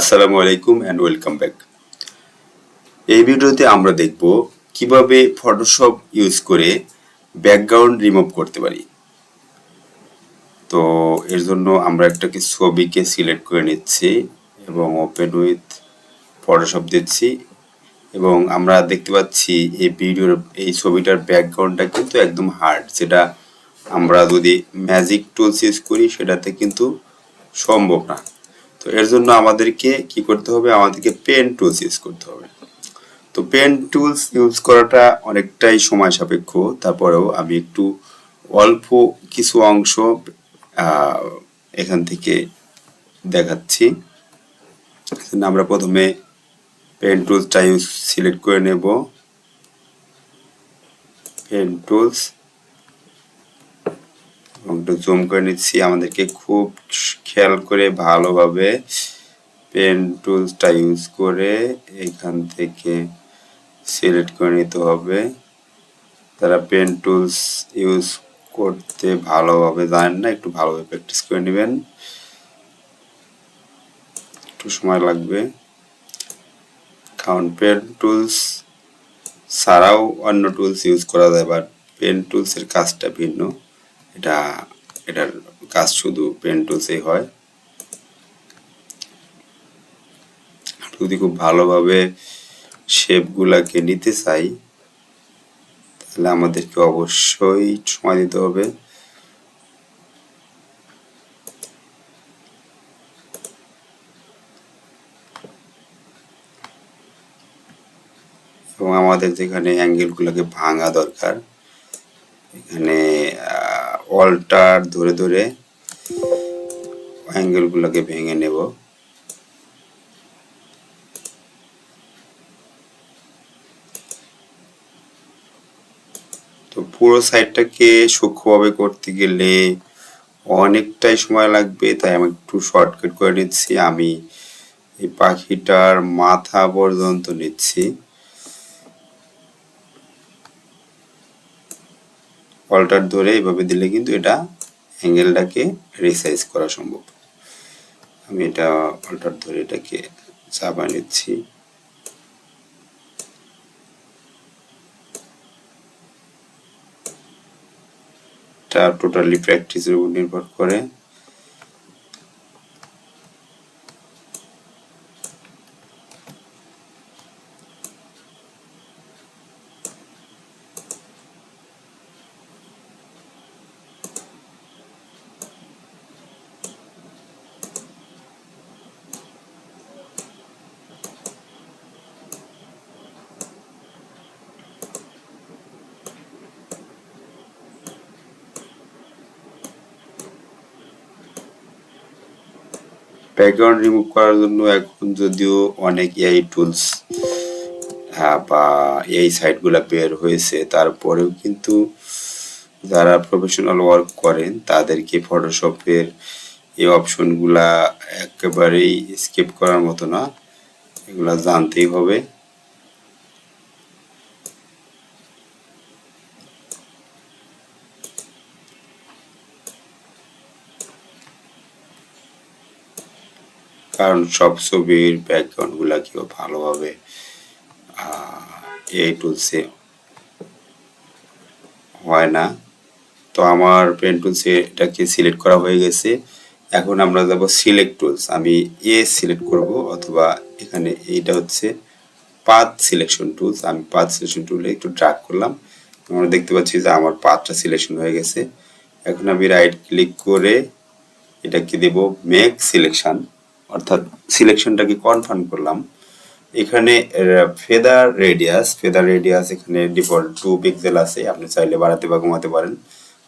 আসসালামু আলাইকুম and welcome back. এই ভিডিওতে আমরা দেখব কিভাবে ফটোশপ ইউজ করে ব্যাকগ্রাউন্ড রিমুভ করতে পারি। তো এর জন্য আমরা একটা ছবিকে সিলেক্ট করে নিচ্ছি এবং ওপেন উইথ ফটোশপ দিচ্ছি এবং আমরা দেখতে পাচ্ছি এই ছবিটার ব্যাকগ্রাউন্ডটা কিন্তু একদম হার্ড, যেটা আমরা যদি ম্যাজিক টুলস ইউজ করি সেটাতে কিন্তু সম্ভব না। তো এর জন্য আমাদেরকে কি করতে হবে, আমাদেরকে পেন টুলস ইউজ করতে হবে। তো পেন টুলস ইউজ করাটা অনেকটাই সময় সাপেক্ষ, তারপরেও আমি একটু অল্প কিছু অংশ এখান থেকে দেখাচ্ছি। আমরা প্রথমে পেন টুলসটা সিলেক্ট করে নেব। পেন টুলস এবং একটু জুম করে নিচ্ছি। আমাদেরকে খুব খেয়াল করে ভালোভাবে পেন টুলসটা ইউজ করে এখান থেকে সিলেক্ট করে নিতে হবে। তারা পেন টুলস ইউজ করতে ভালোভাবে জানেন না, একটু ভালোভাবে প্র্যাকটিস করে নেবেন, একটু সময় লাগবে। কারণ পেন টুলস ছাড়াও অন্য টুলস ইউজ করা যায়, বাট পেন টুলসের কাজটা ভিন্ন। এটার কাজ শুধু পেন টুলসেই হয়। যদি খুব ভালোভাবে শেপগুলাকে নিতে চাই তাহলে আমাদেরকে অবশ্যই সময় দিতে হবে। এবং আমাদের যেখানে অ্যাঙ্গেলগুলোকে ভাঙা দরকার, এখানে অল্টার ধরে ধরে অ্যাঙ্গেলগুলোকে ভেঙে নেব। তো পুরো সাইডটাকে সূক্ষ্মভাবে করতে গেলে অনেকটাই সময় লাগবে, তাই আমি একটু শর্টকাট করে নিচ্ছি। আমি এই পাখিটার মাথা পর্যন্ত নিচ্ছি। অল্টার ধরে এভাবে দিলে কিন্তু এটা অ্যাঙ্গেলটাকে রিসাইজ করা সম্ভব। আমি এটা অল্টার ধরে এটাকে চাপা নিচ্ছি। এটা টোটালি প্র্যাকটিসের উপর নির্ভর করে। ব্যাকগ্রাউন্ড রিমুভ করার জন্য এখন যদিও অনেক এআই টুলস বা এই সাইটগুলো বের হয়েছে, তারপরেও কিন্তু যারা প্রফেশনাল ওয়ার্ক করেন তাদেরকে ফটোশপের এই অপশনগুলা একেবারেই স্কিপ করার মতো না, এগুলা জানতেই হবে। কারণ সব ছবির ব্যাকগ্রাউন্ডগুলা কেউ ভালোভাবে এই টুলসে হয় না। তো আমার পেন টুলসে এটাকে সিলেক্ট করা হয়ে গেছে। এখন আমরা যাব সিলেক্ট টুলস। আমি সিলেক্ট করব, অথবা এখানে এইটা হচ্ছে পাথ সিলেকশন টুলস। আমি পাথ সিলেকশন টুলে একটু ড্র্যাগ করলাম, আমরা দেখতে পাচ্ছি যে আমার পাথটা সিলেকশন হয়ে গেছে। এখন আমি রাইট ক্লিক করে এটাকে দেব মেক সিলেকশন, অর্থাৎ সিলেকশনটাকে কনফার্ম করলাম। এখানে ফেদার রেডিয়াস এখানে ডিফল্ট 2 পিক্সেল আছে, আপনি চাইলে বাড়াতে বা কমাতে পারেন।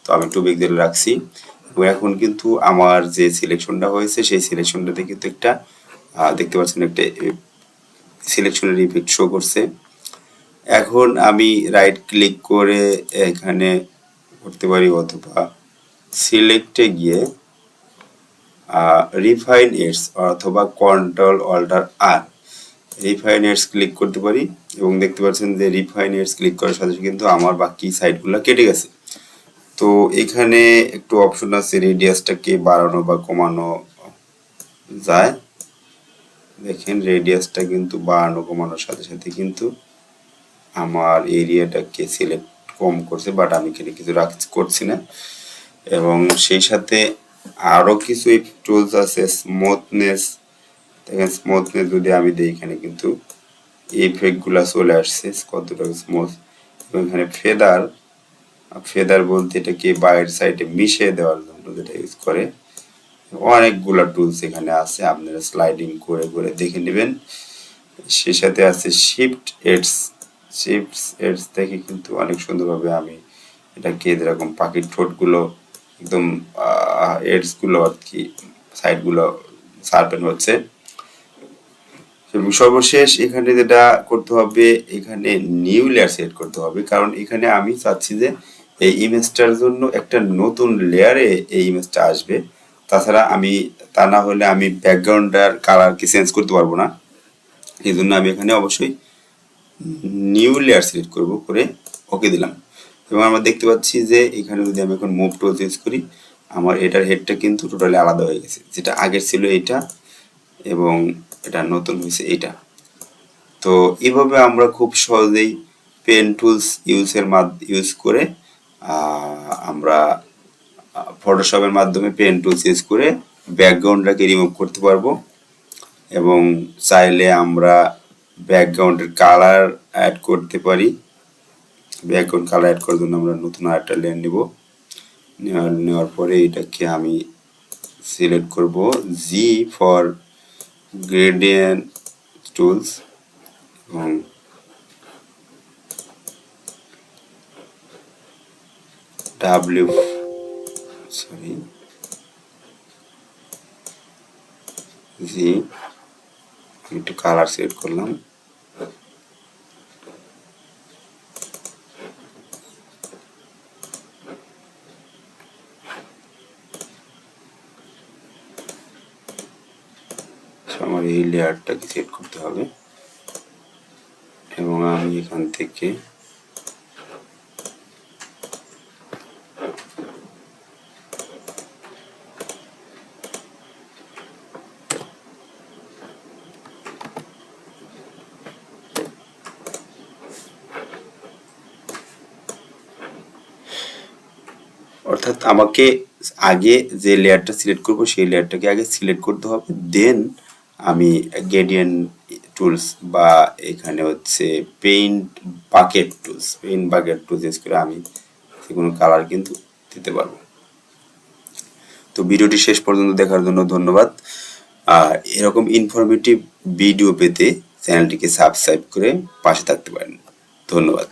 তো আমি 2 পিক্সেল রাখছি। এবং এখন কিন্তু আমার যে সিলেকশনটা হয়েছে সেই সিলেকশনটাতে কিন্তু একটা দেখতে পাচ্ছেন একটা সিলেকশনের ইফেক্ট শো করছে। এখন আমি রাইট ক্লিক করে এখানে করতে পারি, অথবা সিলেক্টে গিয়ে রিফাইন এডস অথবা কন্ট্রোল অল্টার আর রিফাইন এডস ক্লিক করতে পারি। এবং দেখতে পাচ্ছেন যে রিফাইন এডস ক্লিক করার সাথে কিন্তু আমার বাকি সাইডগুলো কেটে গেছে। তো এখানে একটু অপশন আছে, রেডিয়াসটাকে বাড়ানো বা কমানো যায়। দেখেন রেডিয়াসটা কিন্তু বাড়ানো কমানোর সাথে সাথে কিন্তু আমার এরিয়াটাকে সিলেক্ট কম করছে, বাট আমি এখানে কিছু করছি না। এবং সেই সাথে আরো কিছু টুলস আছে, স্মুথনেস। দেখেন স্মুথনেস যদি আমি দিই, এখানে কিন্তু ইফেক্ট গুলা চলে আসছে কতটা স্মুথ। এবং এখানে ফেদার, ফেদার বলতে এটাকে বাইরের সাইডে মিশিয়ে দেওয়ার জন্য যেটা ইউজ করে। অনেকগুলা টুলস এখানে আছে, আপনারা স্লাইডিং করে করে দেখে নেবেন। সেই সাথে আছে শিফট এডস। শিফট এডস থেকে কিন্তু অনেক সুন্দরভাবে আমি এটাকে যেরকম পাখির ঠোঁটগুলো একদম এডস গুলো আর কি, সাইড গুলো শার্পেন হচ্ছে। এবং সর্বশেষ এখানে যেটা করতে হবে, এখানে নিউ লেয়ার সেট করতে হবে, কারণ এখানে আমি চাচ্ছি যে এই ইমেজটার জন্য একটা নতুন লেয়ারে এই ইমেজটা আসবে। তাছাড়া আমি তা না হলে আমি ব্যাকগ্রাউন্ডটার কালারকে চেঞ্জ করতে পারবো না। এই জন্য আমি এখানে অবশ্যই নিউ লেয়ার সিলেক্ট করব, করে ওকে দিলাম। এবং আমরা দেখতে পাচ্ছি যে এখানে যদি আমি এখন মুভ টুল ইউজ করি, আমার এটার হেডটা কিন্তু টোটালি আলাদা হয়ে গেছে। যেটা আগের ছিল এইটা এবং এটা নতুন হয়েছে এইটা। তো এইভাবে আমরা খুব সহজেই পেন টুলস ইউজ করে আমরা ফটোশপের মাধ্যমে পেন টুলস ইউজ করে ব্যাকগ্রাউন্ডটাকে রিমুভ করতে পারবো। এবং চাইলে আমরা ব্যাকগ্রাউন্ডের কালার অ্যাড করতে পারি। ব্যাকগ্রাউন্ড কালার অ্যাড করার জন্য আমরা নতুন আরেকটা লেয়ার নেব। নেওয়ার পরে এটাকে আমি সিলেক্ট করব জি ফর গ্রেডিয়েন্ট টুলস এবং ডাব্লিউ জি, একটু কালার সিলেক্ট করলাম। আমার এই লেয়ারটাকে সেট করতে হবে এবং আমি এখান থেকে অর্থাৎ আমাকে আগে যে লেয়ারটা সিলেক্ট করব সেই লেয়ারটাকে আগে সিলেক্ট করতে হবে, দেন আমি গ্রেডিয়েন্ট টুলস বা এখানে হচ্ছে পেইন্ট বাকেট টুলস ইউজ করে আমি কোনো কালার কিন্তু দিতে পারবো। তো ভিডিওটি শেষ পর্যন্ত দেখার জন্য ধন্যবাদ। আর এরকম ইনফরমেটিভ ভিডিও পেতে চ্যানেলটিকে সাবস্ক্রাইব করে পাশে থাকতে পারেন। ধন্যবাদ।